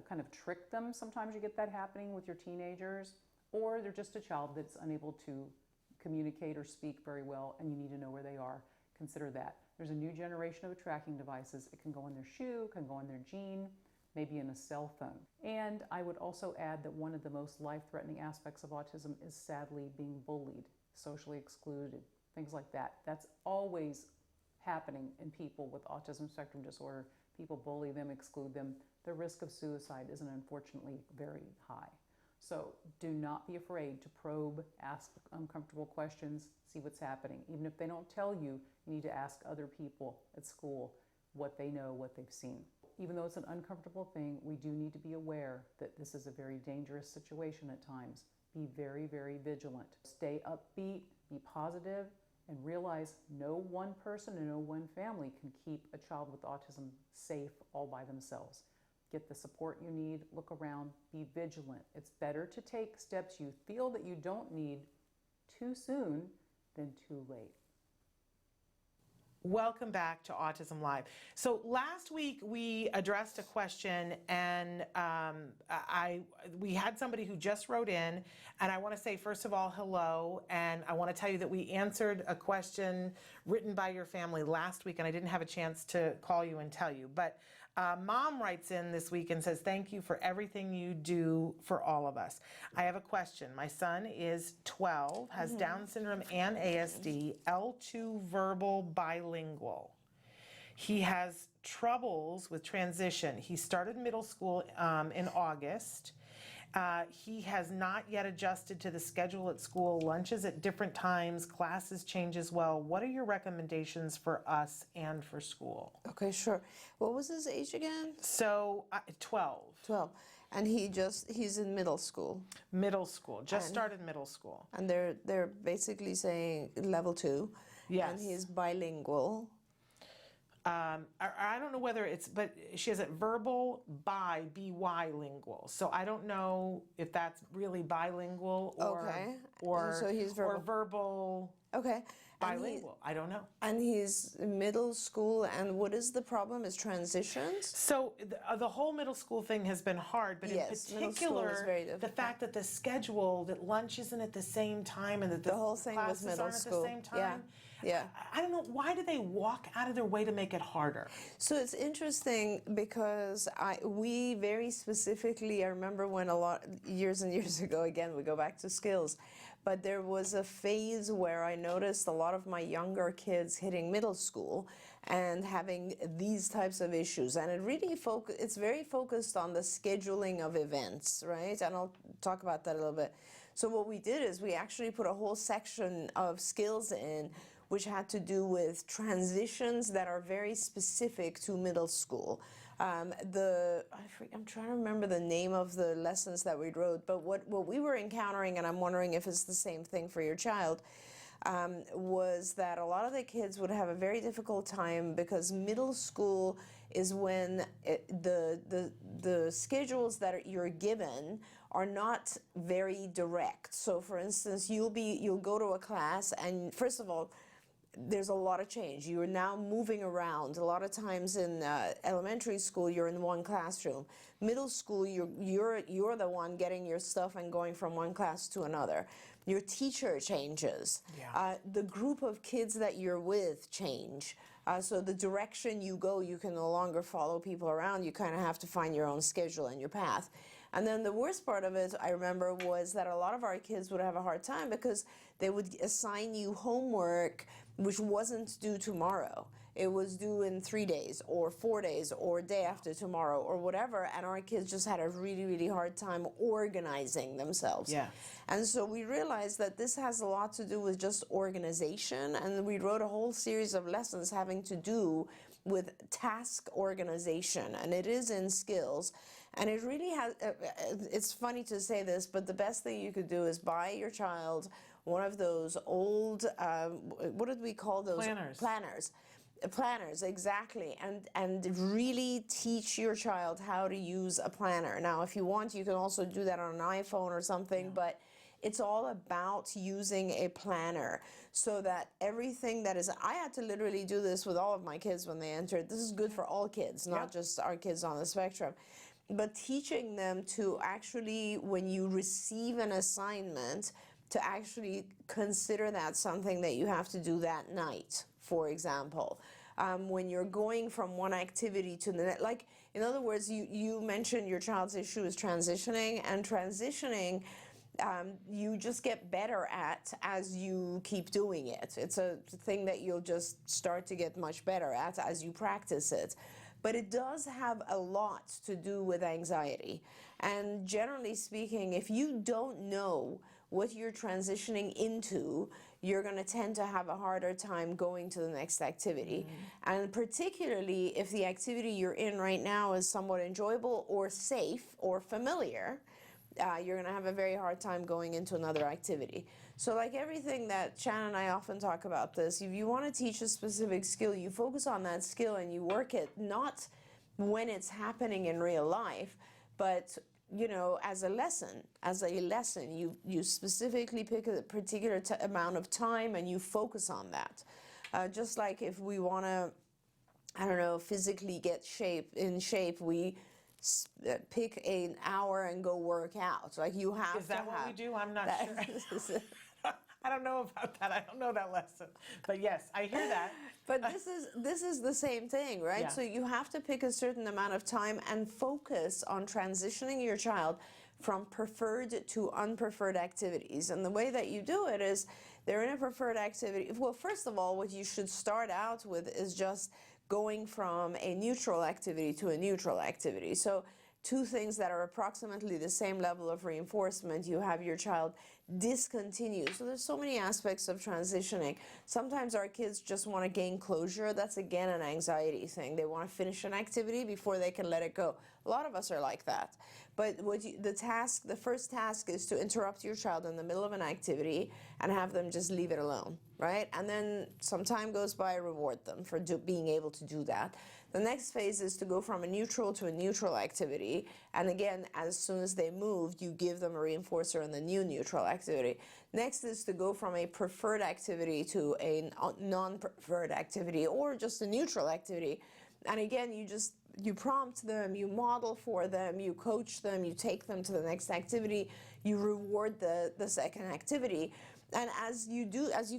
kind of trick them. Sometimes you get that happening with your teenagers, or they're just a child that's unable to communicate or speak very well, and you need to know where they are. Consider that. There's a new generation of tracking devices. It can go in their shoe, can go in their jean, maybe in a cell phone. And I would also add that one of the most life-threatening aspects of autism is sadly being bullied, socially excluded, things like that. That's always happening in people with autism spectrum disorder. People bully them, exclude them. The risk of suicide is unfortunately very high. So do not be afraid to probe, ask uncomfortable questions, see what's happening. Even if they don't tell you, you need to ask other people at school what they know, what they've seen. Even though it's an uncomfortable thing, we do need to be aware that this is a very dangerous situation at times. Be very, very vigilant. Stay upbeat, be positive, and realize no one person and no one family can keep a child with autism safe all by themselves. Get the support you need, look around, be vigilant. It's better to take steps you feel that you don't need too soon than too late. Welcome back to Autism Live. So last week we addressed a question, and we had somebody who just wrote in, and I want to say first of all hello, and I want to tell you that we answered a question written by your family last week, and I didn't have a chance to call you and tell you, but Mom writes in this week and says, thank you for everything you do for all of us. I have a question. My son is 12, has Down syndrome and ASD, L2 verbal bilingual. He has troubles with transition. He started middle school in August. He has not yet adjusted to the schedule at school, lunches at different times, classes change as well. What are your recommendations for us and for school? Okay, sure. What was his age again? So 12. 12. And he's in middle school. Middle school, just started middle school. And they're basically saying level 2. Yes. And he's bilingual. I don't know whether it's, but she has it verbal, B-Y-lingual. So I don't know if that's really bilingual or Okay. or So he's verbal. or verbal Okay. And bilingual. I don't know. And he's middle school, and what is the problem? Is transitions? So the whole middle school thing has been hard, but Yes, in middle school is particular, very the difficult. fact that the schedule, that lunch isn't at the same time, and that the whole thing with classes middle aren't school. at the same Yeah, time. yeah. I don't know, why do they walk out of their way to make it harder? So it's interesting because we very specifically, I remember when years and years ago, again, we go back to skills, but there was a phase where I noticed a lot of my younger kids hitting middle school and having these types of issues. And it really it's very focused on the scheduling of events, right? And I'll talk about that a little bit. So what we did is we actually put a whole section of skills in which had to do with transitions that are very specific to middle school. I'm trying to remember the name of the lessons that we wrote, but what we were encountering, and I'm wondering if it's the same thing for your child, was that a lot of the kids would have a very difficult time because middle school is when the schedules that you're given are not very direct. So for instance, you'll go to a class, and first of all, there's a lot of change. You are now moving around. A lot of times in elementary school, you're in one classroom. Middle school, you're the one getting your stuff and going from one class to another. Your teacher changes. Yeah. The group of kids that you're with change. So the direction you go, you can no longer follow people around. You kind of have to find your own schedule and your path. And then the worst part of it, I remember, was that a lot of our kids would have a hard time because they would assign you homework which wasn't due tomorrow. It was due in 3 days or 4 days or day after tomorrow or whatever, and our kids just had a really, really hard time organizing themselves. Yeah. And so we realized that this has a lot to do with just organization, and we wrote a whole series of lessons having to do with task organization, and it is in skills. And it really has, it's funny to say this, but the best thing you could do is buy your child one of those old, what did we call those? Planners, exactly, and really teach your child how to use a planner. Now, if you want, you can also do that on an iPhone or something, but it's all about using a planner so that everything that is, I had to literally do this with all of my kids when they entered. This is good for all kids, not just our kids on the spectrum. But teaching them to actually, when you receive an assignment, to actually consider that something that you have to do that night, for example. When you're going from one activity to the next, like, in other words, you mentioned your child's issue is transitioning, and transitioning, you just get better at as you keep doing it. It's a thing that you'll just start to get much better at as you practice it. But it does have a lot to do with anxiety. And generally speaking, if you don't know what you're transitioning into, you're going to tend to have a harder time going to the next activity. And particularly if the activity you're in right now is somewhat enjoyable or safe or familiar, you're going to have a very hard time going into another activity. So like everything that Shannon and I often talk about this, if you want to teach a specific skill, you focus on that skill and you work it not when it's happening in real life, but you know, as a lesson, you specifically pick a particular amount of time and you focus on that. Just like if we want to, I don't know, physically get in shape, we pick an hour and go work out. Like you have to have. Is that what we do? I'm not sure. I don't know about that. I don't know that lesson. But yes, I hear that. But this is the same thing, right? Yeah. So you have to pick a certain amount of time and focus on transitioning your child from preferred to unpreferred activities. And the way that you do it is they're in a preferred activity. Well, first of all, what you should start out with is just going from a neutral activity to a neutral activity. So two things that are approximately the same level of reinforcement, you have your child discontinue. So there's so many aspects of transitioning. Sometimes our kids just want to gain closure. That's again an anxiety thing. They want to finish an activity before they can let it go. A lot of us are like that. But the first task is to interrupt your child in the middle of an activity and have them just leave it alone, right? And then some time goes by, reward them for being able to do that. The next phase is to go from a neutral to a neutral activity. And again, as soon as they move, you give them a reinforcer in the new neutral activity. Next is to go from a preferred activity to a non-preferred activity or just a neutral activity. And again, you prompt them, you model for them, you coach them, you take them to the next activity, you reward the second activity. And as you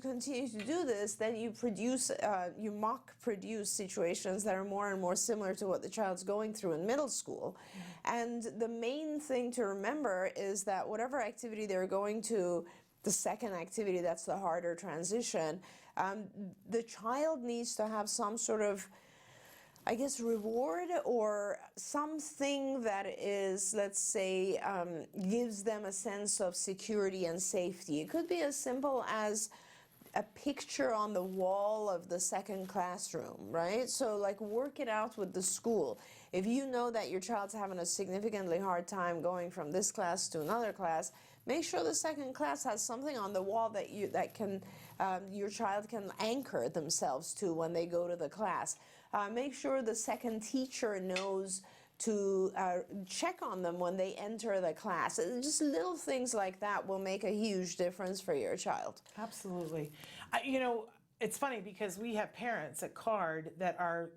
continue to do this, then you mock produce situations that are more and more similar to what the child's going through in middle school. And the main thing to remember is that whatever activity they're going to, the second activity, that's the harder transition, the child needs to have some sort of, I guess, reward or something that is, let's say, gives them a sense of security and safety. It could be as simple as a picture on the wall of the second classroom, right? So like work it out with the school. If you know that your child's having a significantly hard time going from this class to another class, make sure the second class has something on the wall that your child can anchor themselves to when they go to the class. Make sure the second teacher knows to check on them when they enter the class. Just little things like that will make a huge difference for your child. Absolutely. It's funny because we have parents at CARD that are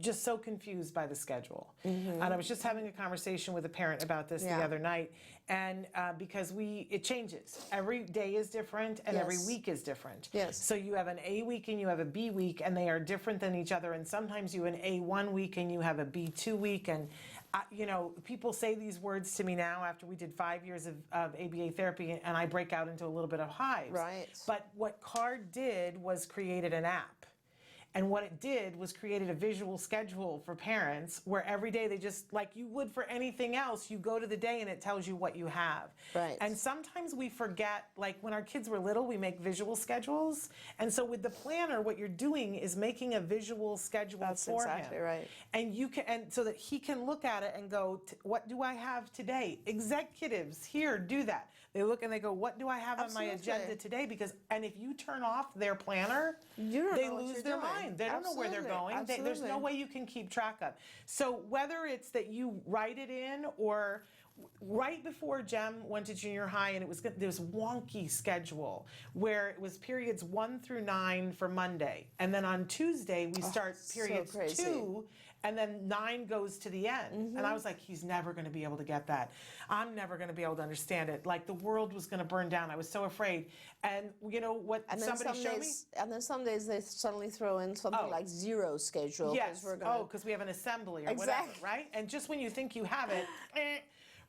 just so confused by the schedule. And I was just having a conversation with a parent about this the other night, and because it changes. Every day is different, and every week is different. Yes. So you have an A week and you have a B week, and they are different than each other. And sometimes you have an A1 week and you have a B2 week. And people say these words to me now after we did 5 years of ABA therapy, and I break out into a little bit of hives. Right. But what CARD did was created an app. And what it did was created a visual schedule for parents where every day they just, like you would for anything else, you go to the day and it tells you what you have. Right. And sometimes we forget, like when our kids were little, we make visual schedules. And so with the planner, what you're doing is making a visual schedule for him. Exactly right. And so that he can look at it and go, what do I have today? Executives here do that. They look and they go, what do I have on my agenda today? And if you turn off their planner, they lose their mind. They don't know where they're going. There's no way you can keep track of. So whether it's that you write it in or right before Jem went to junior high, and there was wonky schedule where it was periods 1 through 9 for Monday, and then on Tuesday we start periods 2. And then 9 goes to the end. And I was like, he's never going to be able to get that. I'm never going to be able to understand it. Like the world was going to burn down. I was so afraid. And you know what somebody showed me? And then some days they suddenly throw in something like 0 schedule. Yes. Because we have an assembly or whatever, right? And just when you think you have it,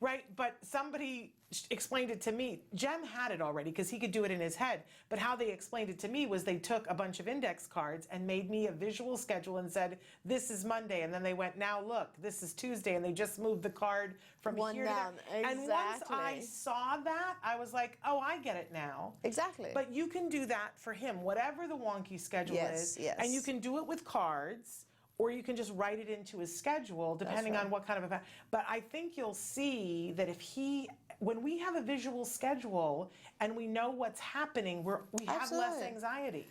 right? But somebody explained it to me. Jem had it already because he could do it in his head. But how they explained it to me was they took a bunch of index cards and made me a visual schedule and said, this is Monday. And then they went, now look, this is Tuesday. And they just moved the card from here to there. Exactly. And once I saw that, I was like, oh, I get it now. Exactly. But you can do that for him, whatever the wonky schedule is. Yes. And you can do it with cards. Or you can just write it into his schedule, depending on what kind of event. But I think you'll see that when we have a visual schedule and we know what's happening, we have less anxiety.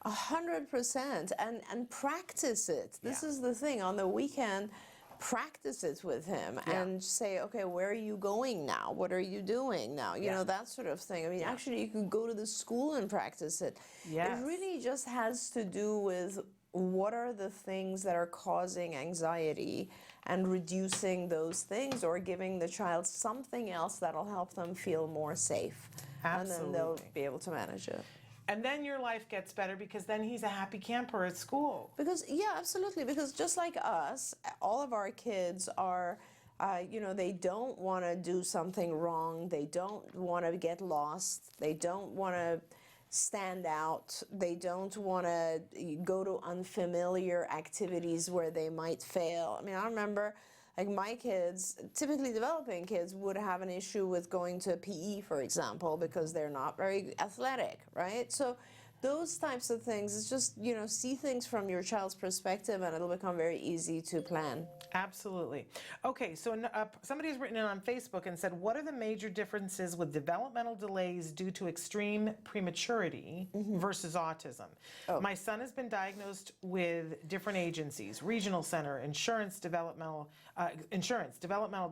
100%, and practice it. This is the thing. On the weekend, practice it with him and say, okay, where are you going now? What are you doing now? You know, that sort of thing. I mean, actually, you could go to the school and practice it. Yes. It really just has to do with what are the things that are causing anxiety and reducing those things, or giving the child something else that'll help them feel more safe. Absolutely. And then they'll be able to manage it. And then your life gets better because then he's a happy camper at school. Because, absolutely. Because just like us, all of our kids are, they don't want to do something wrong. They don't want to get lost. They don't want to stand out. They don't want to go to unfamiliar activities where they might fail. I mean, I remember Like my kids, typically developing kids, would have an issue with going to PE, for example, because they're not very athletic, right? So those types of things, it's just, see things from your child's perspective and it'll become very easy to plan. Absolutely. Okay, so somebody has written in on Facebook and said, what are the major differences with developmental delays due to extreme prematurity versus autism? My son has been diagnosed with different agencies: regional center, developmental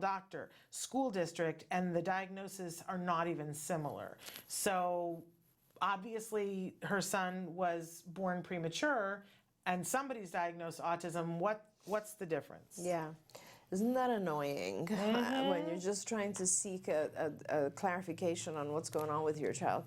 doctor, school district, and the diagnoses are not even similar. So obviously her son was born premature and somebody's diagnosed autism. What's the difference? Yeah. Isn't that annoying when you're just trying to seek a clarification on what's going on with your child?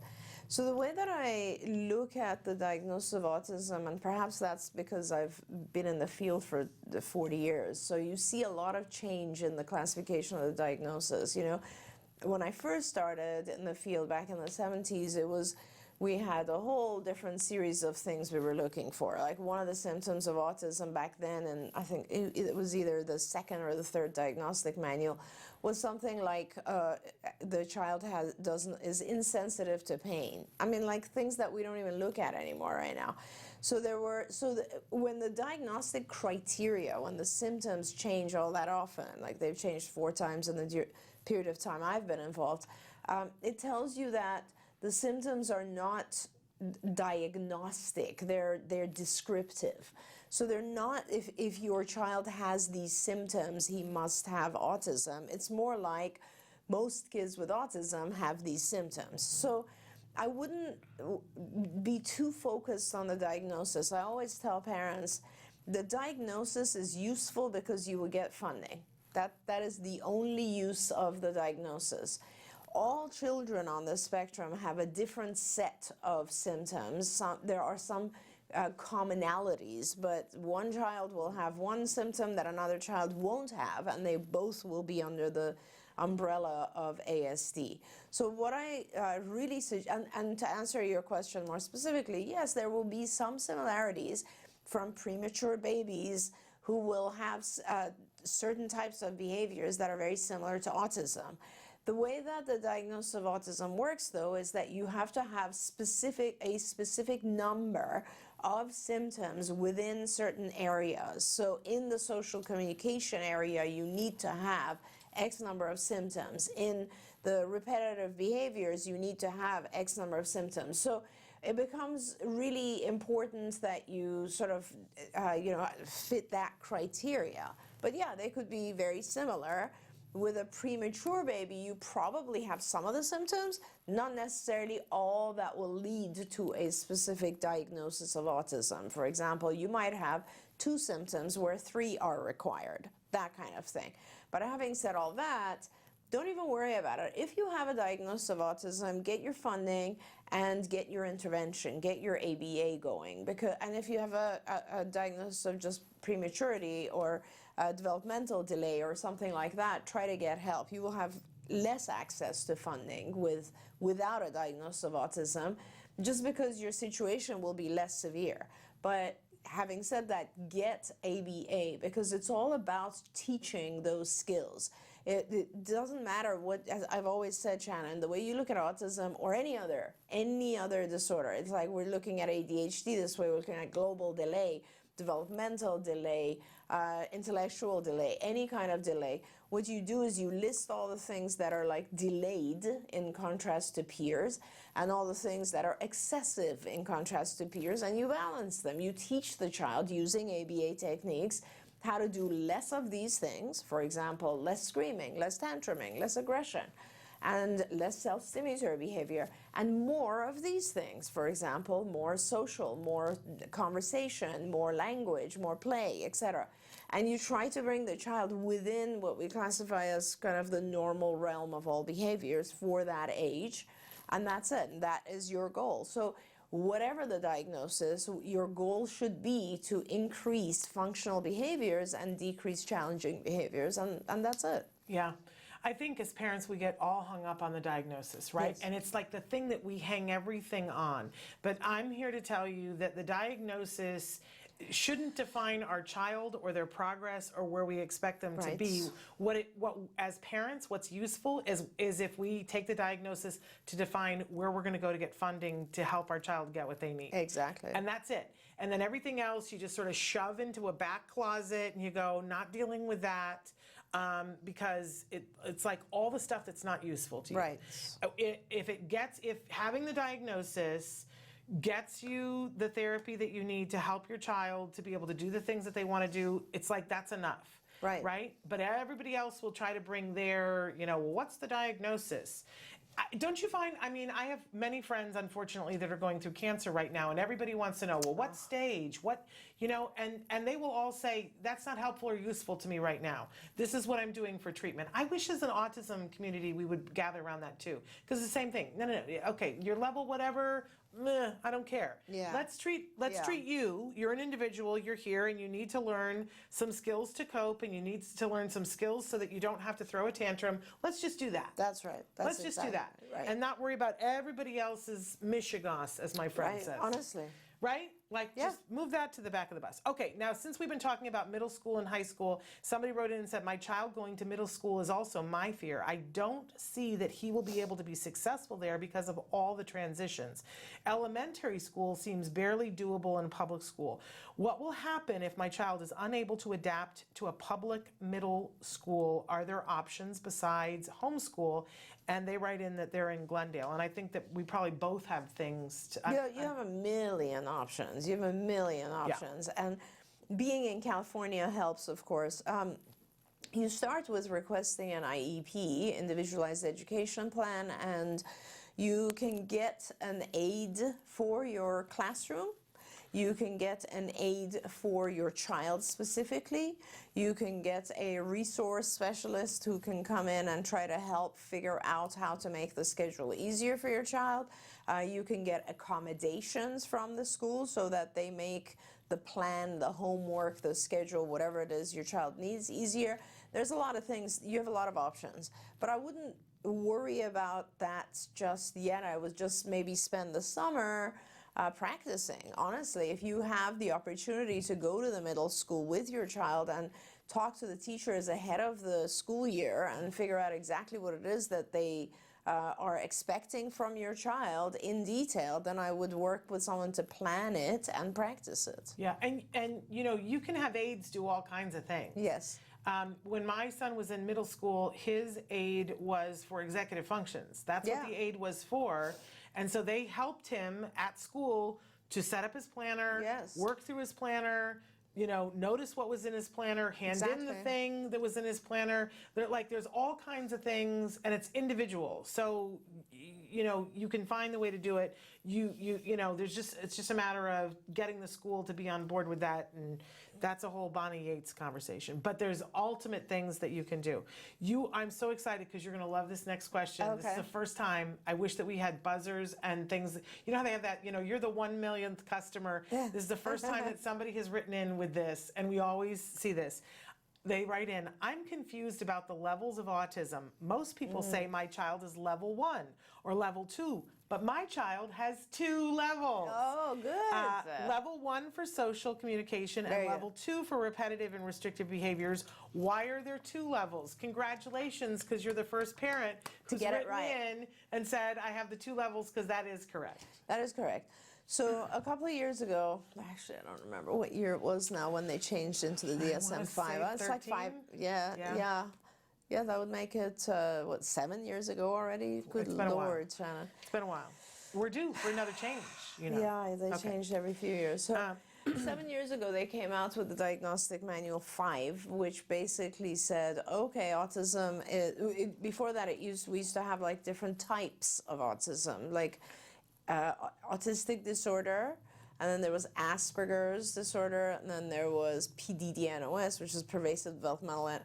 So the way that I look at the diagnosis of autism, and perhaps that's because I've been in the field for 40 years, so you see a lot of change in the classification of the diagnosis. When I first started in the field back in the 70s, we had a whole different series of things we were looking for. Like one of the symptoms of autism back then, and I think it was either the second or the third diagnostic manual, was something like the child is insensitive to pain. I mean, like things that we don't even look at anymore right now. So when the diagnostic criteria, when the symptoms change all that often, like they've changed 4 times in the period of time I've been involved, it tells you that the symptoms are not diagnostic, they're descriptive. So they're not, if your child has these symptoms, he must have autism. It's more like most kids with autism have these symptoms. So I wouldn't be too focused on the diagnosis. I always tell parents, the diagnosis is useful because you will get funding. That is the only use of the diagnosis. All children on the spectrum have a different set of symptoms. There are some commonalities, but one child will have one symptom that another child won't have, and they both will be under the umbrella of ASD. So what I really suggest, and to answer your question more specifically, yes, there will be some similarities from premature babies who will have certain types of behaviors that are very similar to autism. The way that the diagnosis of autism works, though, is that you have to have a specific number of symptoms within certain areas. So in the social communication area, you need to have X number of symptoms. In the repetitive behaviors, you need to have X number of symptoms. So it becomes really important that you sort of, fit that criteria. But yeah, they could be very similar. With a premature baby, you probably have some of the symptoms, not necessarily all that will lead to a specific diagnosis of autism. For example, you might have 2 symptoms where 3 are required, that kind of thing. But having said all that, don't even worry about it. If you have a diagnosis of autism, get your funding and get your intervention, get your ABA going. And if you have a diagnosis of just prematurity or developmental delay or something like that, try to get help. You will have less access to funding without a diagnosis of autism, just because your situation will be less severe. But having said that, get ABA, because it's all about teaching those skills. It doesn't matter what, as I've always said, Shannon, the way you look at autism or any other disorder. It's like we're looking at ADHD this way, we're looking at global delay, developmental delay, intellectual delay, any kind of delay. What you do is you list all the things that are like delayed in contrast to peers, and all the things that are excessive in contrast to peers, and you balance them. You teach the child using ABA techniques how to do less of these things. For example, less screaming, less tantruming, less aggression, and less self-stimulatory behavior, and more of these things. For example, more social, more conversation, more language, more play, etc. And you try to bring the child within what we classify as kind of the normal realm of all behaviors for that age, and that's it. And that is your goal. So whatever the diagnosis, your goal should be to increase functional behaviors and decrease challenging behaviors, and that's it. Yeah. I think as parents, we get all hung up on the diagnosis, right? Yes. And it's like the thing that we hang everything on. But I'm here to tell you that the diagnosis shouldn't define our child or their progress or where we expect them to be. What as parents, what's useful is if we take the diagnosis to define where we're going to go to get funding to help our child get what they need. Exactly. And that's it. And then everything else you just sort of shove into a back closet and you go, not dealing with that. Because it's like all the stuff that's not useful to you. Right. If having the diagnosis gets you the therapy that you need to help your child to be able to do the things that they want to do, it's like that's enough. Right. Right? But everybody else will try to bring their, well, what's the diagnosis? Don't you find, I have many friends, unfortunately, that are going through cancer right now, and everybody wants to know, well, what stage, and they will all say, that's not helpful or useful to me right now. This is what I'm doing for treatment. I wish as an autism community we would gather around that too, because it's the same thing. No, okay, your level, whatever, meh, I don't care. Yeah. Let's treat you. You're an individual. You're here, and you need to learn some skills to cope, and you need to learn some skills so that you don't have to throw a tantrum. Let's just do that. That's right. Let's just do that, right. and not worry about everybody else's mishigas, as my friend Right, says. honestly. Right? Like, just move that to the back of the bus. Okay, now since we've been talking about middle school and high school, somebody wrote in and said, my child going to middle school is also my fear. I don't see that he will be able to be successful there because of all the transitions. Elementary school seems barely doable in public school. What will happen if my child is unable to adapt to a public middle school? Are there options besides homeschool? And they write in that they're in Glendale. And I think that we probably both have things to... You have a million options. You have a million options. And being in California helps, of course. You start with requesting an IEP, Individualized Education Plan, and you can get an aid for your classroom. You can get an aid for your child specifically. You can get a resource specialist who can come in and try to help figure out how to make the schedule easier for your child. You can get accommodations from the school so that they make the plan, the homework, the schedule, whatever it is your child needs easier. There's a lot of things. You have a lot of options. But I wouldn't worry about that just yet. I would just maybe spend the summer practicing. Honestly, if you have the opportunity to go to the middle school with your child and talk to the teachers ahead of the school year and figure out exactly what it is that they are expecting from your child in detail, then I would work with someone to plan it and practice it. Yeah, and you can have aides do all kinds of things. Yes. When my son was in middle school, his aid was for executive functions. That's what the aid was for. And so they helped him at school to set up his planner, work through his planner, notice what was in his planner, hand in the thing that was in his planner. There's all kinds of things, and it's individual. So, you can find the way to do it. It's just a matter of getting the school to be on board with that, and that's a whole Bonnie Yates conversation. But there's ultimate things that you can do. I'm so excited because you're going to love this next question. Okay. This is the first time. I wish that we had buzzers and things. You know how they have that, you're the 1 millionth customer. Yeah. This is the first time that somebody has written in with this, and we always see this. They write in, I'm confused about the levels of autism. Most people say my child is level 1 or level 2, but my child has 2 levels. Oh, good. Level 1 for social communication and level 2 for repetitive and restrictive behaviors. Why are there 2 levels? Congratulations, because you're the first parent who's written in and said, I have the 2 levels, because that is correct. That is correct. So a couple of years ago, actually I don't remember what year it was now when they changed into the DSM-5. It's like 5, yeah, that would make it, 7 years ago already? Good Lord, Shannon. It's been a while. We're due for another change, Yeah, they changed every few years. So 7 years ago, they came out with the Diagnostic Manual 5, which basically said, okay, autism, before that we used to have like different types of autism, like autistic disorder, and then there was Asperger's disorder, and then there was PDD-NOS, which is pervasive developmental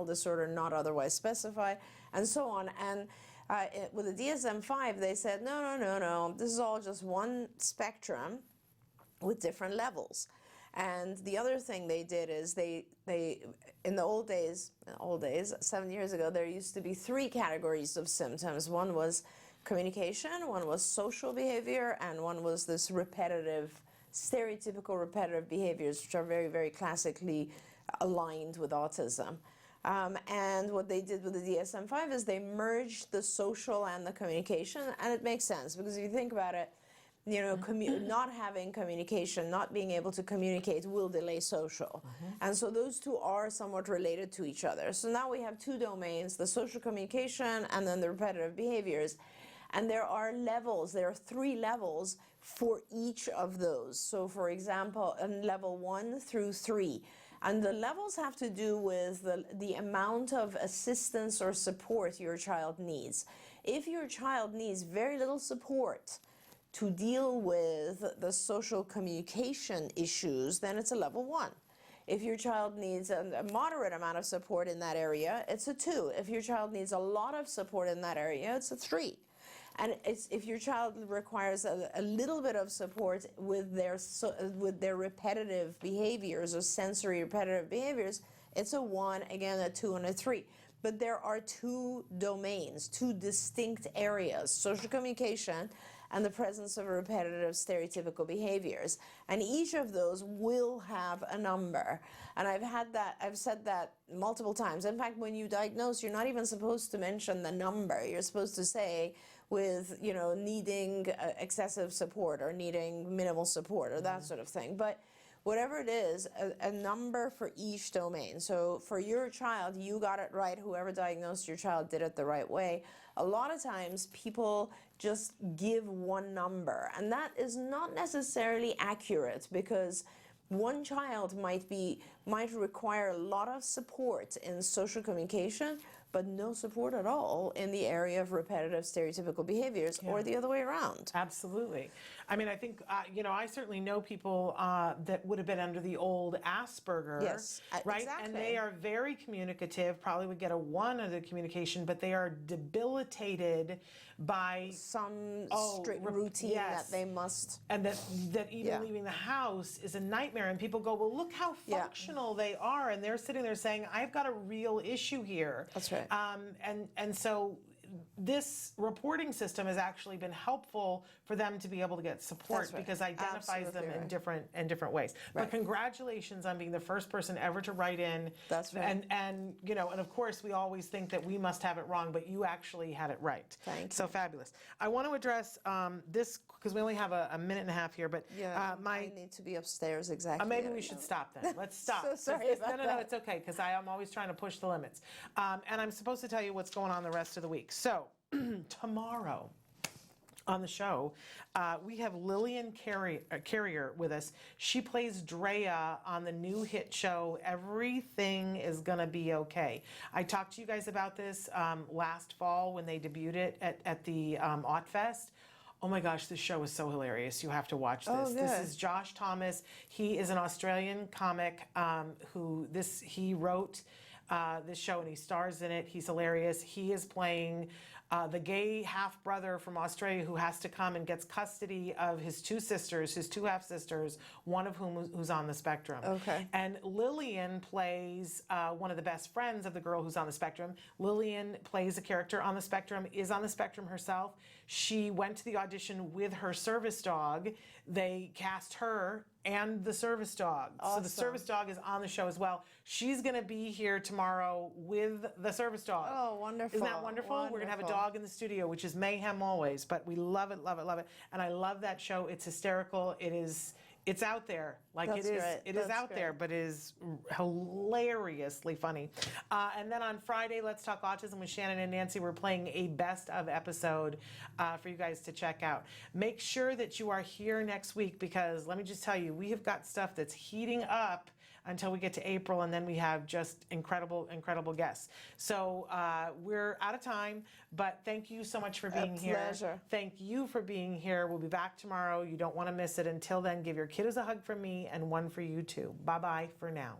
disorder not otherwise specified, and so on. And with the DSM-5, they said, no, this is all just one spectrum with different levels. And the other thing they did is they in the old days, 7 years ago, there used to be 3 categories of symptoms. One was communication, one was social behavior, and one was this repetitive stereotypical repetitive behaviors, which are very, very classically aligned with autism. And what they did with the DSM-5 is they merged the social and the communication, and it makes sense because if you think about it, you know, not having communication, not being able to communicate will delay social. And so those two are somewhat related to each other. So now we have two domains, the social communication and then the repetitive behaviors. And there are levels, there are 3 levels for each of those. So for example, in level 1 through 3. And the levels have to do with the amount of assistance or support your child needs. If your child needs very little support to deal with the social communication issues, then it's a level 1. If your child needs a moderate amount of support in that area, it's a 2. If your child needs a lot of support in that area, it's a 3. And if your child requires a little bit of support with their repetitive behaviors or sensory repetitive behaviors, it's a 1, again a 2 and a 3. But there are 2 domains, 2 distinct areas, social communication and the presence of repetitive stereotypical behaviors. And each of those will have a number. And I've said that multiple times. In fact, when you diagnose, you're not even supposed to mention the number. You're supposed to say with, you know, needing excessive support or needing minimal support or that sort of thing. But whatever it is, a number for each domain. So for your child, you got it right. Whoever diagnosed your child did it the right way. A lot of times people just give one number, and that is not necessarily accurate because one child might require a lot of support in social communication, but no support at all in the area of repetitive stereotypical behaviors, or the other way around. Absolutely. I mean, I think, you know, I certainly know people that would have been under the old Asperger, Yes, right? exactly. And they are very communicative, probably would get a 1 of the communication, but they are debilitated by Some strict routine yes. that they must. And that even leaving the house is a nightmare. And people go, well, look how functional they are. And they're sitting there saying, I've got a real issue here. That's right. And so this reporting system has actually been helpful for them to be able to get support That's right. because it identifies Absolutely them right. in different ways. Right. But congratulations on being the first person ever to write in. That's right. And you know, and of course we always think that we must have it wrong, but you actually had it right. Thank So you. fabulous. I want to address this because we only have a minute and a half here, but I need to be upstairs exactly. maybe we should stop then. Let's stop. So sorry about No, that. it's okay, because I'm always trying to push the limits. And I'm supposed to tell you what's going on the rest of the week. So, tomorrow on the show, we have Lillian Carrier with us. She plays Drea on the new hit show, Everything is Gonna Be Okay. I talked to you guys about this last fall when they debuted it at the Autfest. Oh my gosh, this show is so hilarious. You have to watch this. This good. is Josh Thomas. He is an Australian comic he wrote this show and he stars in it. He's hilarious. He is playing the gay half-brother from Australia who has to come and gets custody of his 2 sisters, his 2 half-sisters, one of whom who's on the spectrum. Okay. And Lillian plays one of the best friends of the girl who's on the spectrum. Lillian plays a character on the spectrum, is on the spectrum herself. She went to the audition with her service dog. They cast her and the service dog. Awesome. So the service dog is on the show as well. She's going to be here tomorrow with the service dog. Oh, wonderful. Isn't that wonderful? We're going to have a Wonderful. dog in the studio, which is mayhem always, but we love it, love it, love it. And I love that show. It's hysterical. It's out there. Like That's it is, great. it is That's out there, great. but it is hilariously funny. And then on Friday, Let's Talk Autism with Shannon and Nancy. We're playing a best of episode for you guys to check out. Make sure that you are here next week because let me just tell you, we have got stuff that's heating up until we get to April, and then we have just incredible, incredible guests. So we're out of time, but thank you so much for being here. Pleasure. Thank you for being here. We'll be back tomorrow. You don't want to miss it. Until then, give your kiddos a hug from me and one for you too. Bye-bye for now.